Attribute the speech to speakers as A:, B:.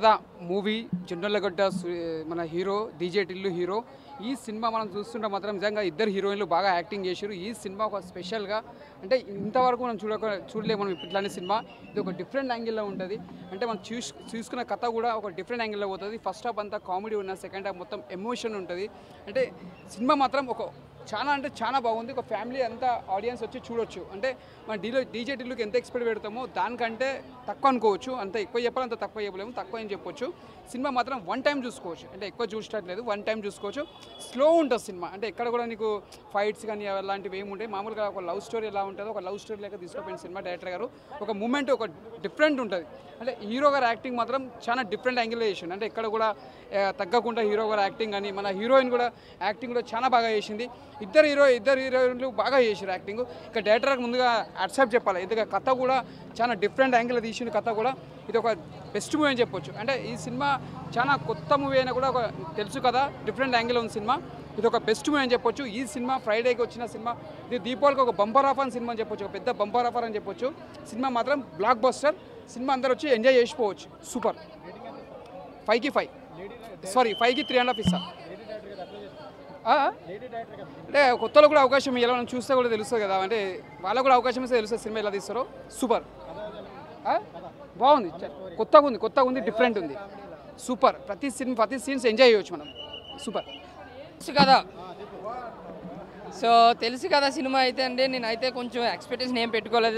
A: Movie Jonnalagadda మన hero DJ Tillu hero ఈ cinema మనం చూస్తుంటే మాత్రం నిజంగా ఇద్దరు హీరోయిన్లు బాగా యాక్టింగ్ చేశారు. ఈ సినిమా ఒక స్పెషల్గా అంటే ఇంతవరకు మనం చూడలేము మనం ఇట్లాంటి సినిమా. ఇది ఒక డిఫరెంట్ యాంగిల్లో ఉంటుంది. అంటే మనం చూసుకున్న కథ కూడా ఒక డిఫరెంట్ యాంగిల్లో పోతుంది. ఫస్ట్ హాఫ్ అంతా కామెడీ ఉన్న, సెకండ్ హాఫ్ మొత్తం ఎమోషన్ ఉంటుంది. అంటే సినిమా మాత్రం చాలా బాగుంది. ఒక ఫ్యామిలీ అంతా ఆడియన్స్ వచ్చి చూడొచ్చు. అంటే మన డీజే టిల్లుకి ఎంత ఎక్స్పెక్ట్ పెడతామో దానికంటే తక్కువ అనుకోవచ్చు. అంత ఎక్కువ చెప్పాలి, అంత తక్కువ చెప్పలేము, తక్కువ అని చెప్పొచ్చు. సినిమా మాత్రం వన్ టైం చూసుకోవచ్చు. అంటే ఎక్కువ చూసట్లేదు, వన్ టైం చూసుకోవచ్చు. స్లో ఉంటుంది సినిమా. అంటే ఎక్కడ కూడా నీకు ఫైట్స్ కానీ అలాంటివి ఏమి ఉంటాయి. మామూలుగా ఒక లవ్ స్టోరీ ఎలా ఉంటుందో ఒక లవ్ స్టోరీ లేక తీసుకుపోయిన సినిమా డైరెక్టర్ గారు. ఒక మూమెంట్ ఒక డిఫరెంట్ ఉంటుంది. అంటే హీరో గారు యాక్టింగ్ మాత్రం చాలా డిఫరెంట్ యాంగిల్లో చేసింది. అంటే ఎక్కడ కూడా తగ్గకుండా హీరో గారు యాక్టింగ్ కానీ మన హీరోయిన్ కూడా యాక్టింగ్ కూడా చాలా బాగా చేసింది. ఇద్దరు హీరోయిన్లు బాగా చేశారు యాక్టింగ్. ఇక డైరెక్టర్కి ముందుగా యాక్సెప్ట్ చెప్పాలి. ఎందుకంటే కథ కూడా చాలా డిఫరెంట్ యాంగిల్లో తీసిన కథ కూడా ఇది ఒక బెస్ట్ మూవీ అని చెప్పొచ్చు. అంటే ఈ సినిమా చాలా కొత్త మూవీ అయినా కూడా ఒక తెలుసు కదా, డిఫరెంట్ యాంగిల్ ఉంది సినిమా. ఇది ఒక బెస్ట్ మూవీ అని చెప్పొచ్చు. ఈ సినిమా ఫ్రైడేకి వచ్చిన సినిమా, ఇది దీపావళికి ఒక బంపర్ ఆఫర్ అని సినిమా అని చెప్పొచ్చు. ఒక పెద్ద బంపర్ ఆఫర్ అని చెప్పొచ్చు. సినిమా మాత్రం బ్లాక్ బస్టర్ సినిమా. అందరూ వచ్చి ఎంజాయ్ చేసిపోవచ్చు. సూపర్. 5కి 5, సారీ 5కి 3.5 ఇస్తా. అంటే కొత్తలో కూడా అవకాశం ఇలా మనం చూస్తే కూడా తెలుస్తుంది కదా. అంటే వాళ్ళకు కూడా అవకాశం ఇస్తే తెలుస్తుంది సినిమా ఎలా తీస్తారో. సూపర్, బాగుంది, కొత్తగా ఉంది, డిఫరెంట్ ఉంది. సూపర్. ప్రతి సీన్స్ ఎంజాయ్ చేయవచ్చు మనం. సూపర్.
B: తెలుసు కదా, సో తెలుసు కదా సినిమా అయితే అండి. నేనైతే కొంచెం ఎక్స్పెక్టేషన్ ఏం పెట్టుకోలేదు.